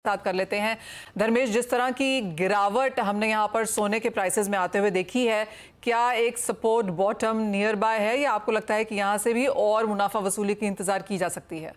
साथ कर लेते हैं। धर्मेश, जिस तरह की गिरावट हमने यहाँ पर सोने के प्राइसेस में आते हुए देखी है, क्या एक सपोर्ट बॉटम नियर बाय है या आपको लगता है कि यहाँ से भी और मुनाफा वसूली की इंतजार की जा सकती है?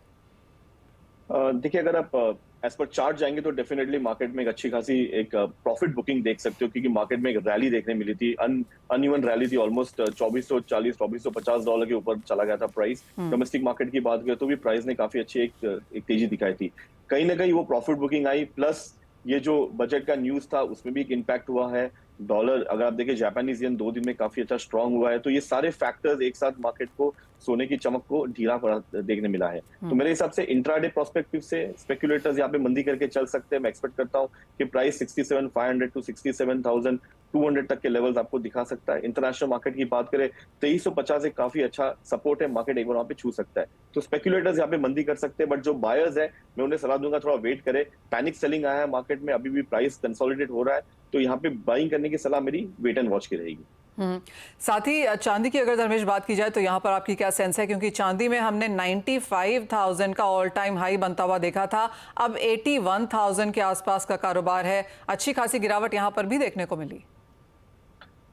देखिए, अगर आप एज पर चार्ट जाएंगे तो डेफिनेटली मार्केट में एक अच्छी खासी एक प्रॉफिट बुकिंग देख सकते हो, क्योंकि मार्केट में एक रैली देखने मिली थी, अनइवन रैली थी। ऑलमोस्ट 2440 $2450 के ऊपर चला गया था प्राइस। डोमेस्टिक मार्केट की बात करें तो भी प्राइस ने काफी अच्छी एक तेजी दिखाई थी। कहीं ना कहीं वो प्रॉफिट बुकिंग आई, प्लस ये जो बजट का न्यूज था उसमें भी एक इम्पैक्ट हुआ है। डॉलर, अगर आप देखें, जापानीज येन 2 दिन में काफी अच्छा स्ट्रांग हुआ है। तो ये सारे फैक्टर्स एक साथ मार्केट को, सोने की चमक को ढीला पड़ा देखने मिला है। तो मेरे हिसाब से इंट्राडे प्रोस्पेक्टिव से स्पेकुलेटर्स यहाँ पे मंदी करके चल सकते हैं। मैं एक्सपेक्ट करता हूँ कि प्राइस 67,500 टू 67,200 तक के लेवल्स आपको दिखा सकता है। इंटरनेशनल मार्केट की बात करें, 2350 एक काफी अच्छा सपोर्ट है, मार्केट एक बार वहां पे छू सकता है। तो स्पेकुलेटर्स यहाँ पे मंदी कर सकते हैं, बट जो बायर्स है मैं उन्हें सलाह दूंगा थोड़ा वेट करें। पैनिक सेलिंग आया है मार्केट में, अभी भी प्राइस कंसोलिडेट हो रहा है, तो यहाँ पे बाइंग करने की सलाह मेरी वेट एंड वॉच की रहेगी। साथ ही चांदी की अगर धर्मेश बात की जाए तो यहाँ पर आपकी क्या सेंस है, क्योंकि चांदी में हमने 95,000 का ऑल टाइम हाई बनता हुआ देखा था, अब 81,000 के आसपास का कारोबार है। अच्छी खासी गिरावट यहाँ पर भी देखने को मिली।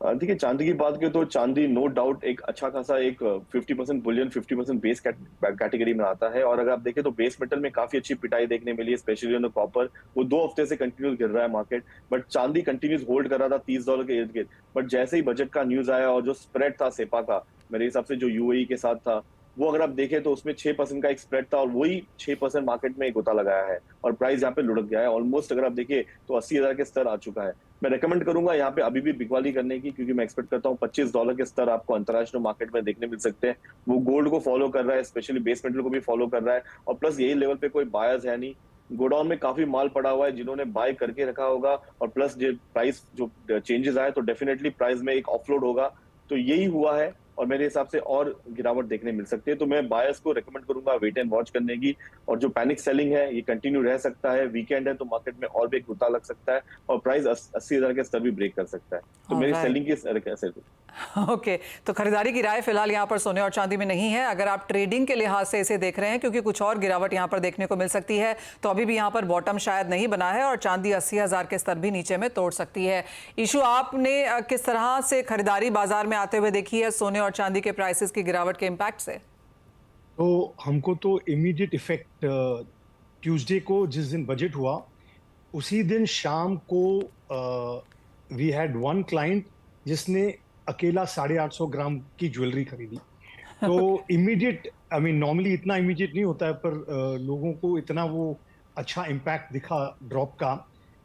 देखिए, चांदी की बात करें तो चांदी नो डाउट एक अच्छा खासा एक 50% बुलियन 50% बेस कैटेगरी में आता है। और अगर आप देखें तो बेस मेटल में काफी अच्छी पिटाई देखने मिली है, स्पेशली ऑन द कॉपर। वो 2 हफ्ते से कंटिन्यूस गिर रहा है मार्केट, बट चांदी कंटिन्यूस होल्ड कर रहा था $30 के इर्द गिर्द। बट जैसे ही बजट का न्यूज आया और जो स्प्रेड था सेपा का, मेरे हिसाब से जो यूएई के साथ था, वो अगर आप देखें तो उसमें 6% का एक स्प्रेड था, और वही 6% मार्केट में एक गोता लगाया है और प्राइस यहाँ पे लुढ़क गया है। ऑलमोस्ट अगर आप देखिए तो 80,000 के स्तर आ चुका है। मैं रेकमेंड करूंगा यहाँ पे अभी भी बिकवाली करने की, क्योंकि मैं एक्सपेक्ट करता हूँ $25 के स्तर आपको अंतरराष्ट्रीय मार्केट में देखने मिल सकते हैं। वो गोल्ड को फॉलो कर रहा है, स्पेशली बेस मेटल को भी फॉलो कर रहा है, और प्लस यही लेवल पे कोई बायर्स है नहीं। गोडाउन में काफी माल पड़ा हुआ है, जिन्होंने बाय करके रखा होगा, और प्लस जो प्राइस जो चेंजेस आए तो डेफिनेटली प्राइस में एक ऑफलोड होगा। तो यही हुआ है, और मेरे हिसाब से और गिरावट देखने मिल सकती है। तो मैं बायर्स को रेकमेंड करूंगा वेट एंड वॉच करने की, और जो पैनिक सेलिंग है ये कंटिन्यू रह सकता है। वीकेंड है तो मार्केट में और भी एक घुटा लग सकता है, और प्राइस 80,000 के स्तर भी ब्रेक कर सकता है। तो मेरी सेलिंग की ओके, तो खरीदारी की राय फिलहाल यहाँ पर सोने और चांदी में नहीं है। अगर आप ट्रेडिंग के लिहाज से इसे देख रहे हैं, क्योंकि कुछ और गिरावट यहाँ पर देखने को मिल सकती है, तो अभी भी यहाँ पर बॉटम शायद नहीं बना है और चांदी 80,000 के स्तर भी नीचे में तोड़ सकती है। इशू, आपने किस तरह से खरीदारी बाजार में आते हुए देखी है सोने और चांदी के प्राइसेस की गिरावट के इम्पैक्ट से? तो हमको तो इमीडिएट इफेक्ट ट्यूसडे को जिस दिन बजट हुआ उसी दिन शाम को वी हैड वन क्लाइंट जिसने अकेला 850 ग्राम की ज्वेलरी खरीदी। तो इमीडिएट, आई मीन नॉर्मली इतना इमीडिएट नहीं होता है, पर लोगों को इतना वो अच्छा इम्पैक्ट दिखा ड्रॉप का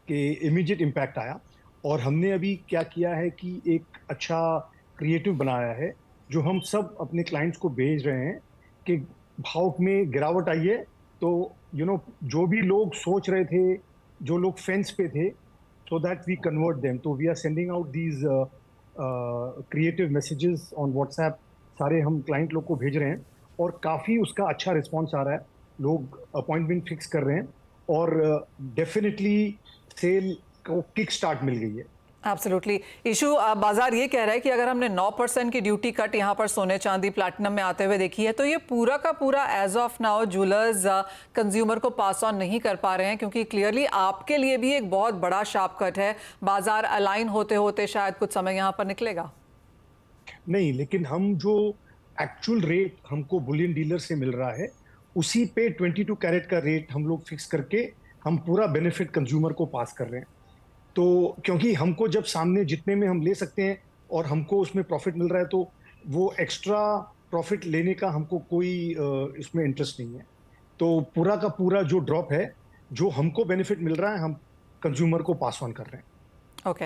कि इमीडिएट इम्पैक्ट आया। और हमने अभी क्या किया है कि एक अच्छा क्रिएटिव बनाया है जो हम सब अपने क्लाइंट्स को भेज रहे हैं कि भाव में गिरावट आई है, तो जो भी लोग सोच रहे थे, जो लोग फेंस पे थे, so that we convert them. तो we are sending out these creative messages on WhatsApp, सारे हम क्लाइंट लोग को भेज रहे हैं, और काफ़ी उसका अच्छा रिस्पॉन्स आ रहा है। लोग अपॉइंटमेंट फिक्स कर रहे हैं, और डेफिनेटली सेल को किक स्टार्ट मिल गई है। एब्सोल्युटली। इशू, बाजार ये कह रहा है कि अगर हमने 9% की ड्यूटी कट यहाँ पर सोने चांदी प्लैटिनम में आते हुए देखी है, तो ये पूरा का पूरा as of now jewellers consumer को पास ऑन नहीं कर पा रहे हैं, क्योंकि क्लियरली आपके लिए भी एक बहुत बड़ा शार्प कट है। बाजार अलाइन होते होते शायद कुछ समय यहाँ पर निकलेगा। नहीं, लेकिन हम जो एक्चुअल रेट हमको बुलियन डीलर से मिल रहा है उसी पे 22 कैरेट का रेट हम लोग फिक्स करके हम पूरा बेनिफिट कंज्यूमर को पास कर रहे हैं। तो क्योंकि हमको जब सामने जितने में हम ले सकते हैं और हमको उसमें प्रॉफिट मिल रहा है, तो वो एक्स्ट्रा प्रॉफिट लेने का हमको कोई इसमें इंटरेस्ट नहीं है। तो पूरा का पूरा जो ड्रॉप है, जो हमको बेनिफिट मिल रहा है, हम कंज्यूमर को पास ऑन कर रहे हैं। ओके,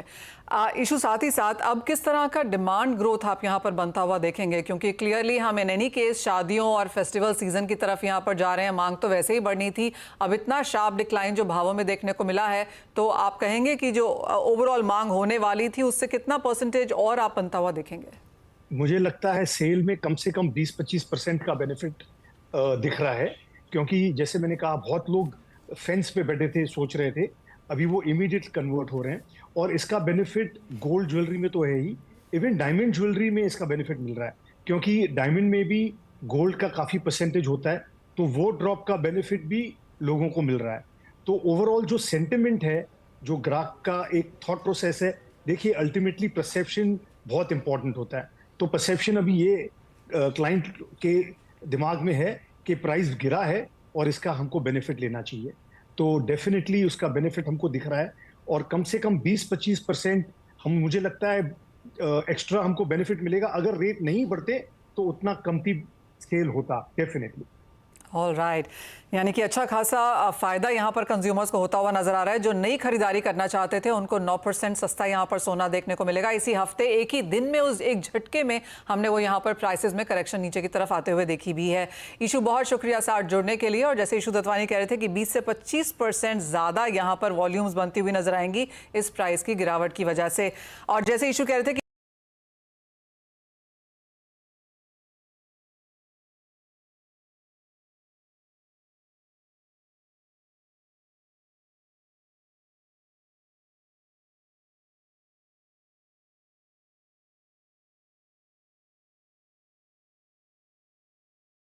इशू, साथ ही साथ अब किस तरह का डिमांड ग्रोथ आप यहाँ पर बनता हुआ देखेंगे, क्योंकि क्लियरली हम इन एनी केस शादियों और फेस्टिवल सीजन की तरफ यहाँ पर जा रहे हैं। मांग तो वैसे ही बढ़नी थी, अब इतना शार्प डिक्लाइन जो भावों में देखने को मिला है, तो आप कहेंगे कि जो ओवरऑल मांग होने वाली थी उससे कितना परसेंटेज और आप बनता हुआ देखेंगे? मुझे लगता है सेल में कम से कम 20-25% का बेनिफिट दिख रहा है, क्योंकि जैसे मैंने कहा बहुत लोग फेंस पे बैठे थे, सोच रहे थे, अभी वो इमीडिएट कन्वर्ट हो रहे हैं। और इसका बेनिफिट गोल्ड ज्वेलरी में तो है ही, इवन डायमंड ज्वेलरी में इसका बेनिफिट मिल रहा है, क्योंकि डायमंड में भी गोल्ड का काफ़ी परसेंटेज होता है, तो वो ड्रॉप का बेनिफिट भी लोगों को मिल रहा है। तो ओवरऑल जो सेंटिमेंट है, जो ग्राहक का एक थॉट प्रोसेस है, देखिए अल्टीमेटली परसेप्शन बहुत इंपॉर्टेंट होता है। तो परसेप्शन अभी ये क्लाइंट के दिमाग में है कि प्राइस गिरा है और इसका हमको बेनिफिट लेना चाहिए। तो डेफिनेटली उसका बेनिफिट हमको दिख रहा है और कम से कम 20-25% हम मुझे लगता है एक्स्ट्रा हमको बेनिफिट मिलेगा। अगर रेट नहीं बढ़ते तो उतना कमती सेल होता डेफिनेटली। ऑल राइट, यानी कि अच्छा खासा फ़ायदा यहाँ पर कंज्यूमर्स को होता हुआ नजर आ रहा है। जो नई खरीदारी करना चाहते थे उनको 9% सस्ता यहाँ पर सोना देखने को मिलेगा। इसी हफ्ते एक ही दिन में उस एक झटके में हमने वो यहाँ पर प्राइसेस में करेक्शन नीचे की तरफ आते हुए देखी भी है। ईशू, बहुत शुक्रिया साथ जुड़ने के लिए। और जैसे ईशू दत्वानी कह रहे थे कि 20 से 25% ज़्यादा यहाँ पर वॉल्यूम्स बनती हुई नजर आएंगी इस प्राइस की गिरावट की वजह से। और जैसे ईशू कह रहे थे कि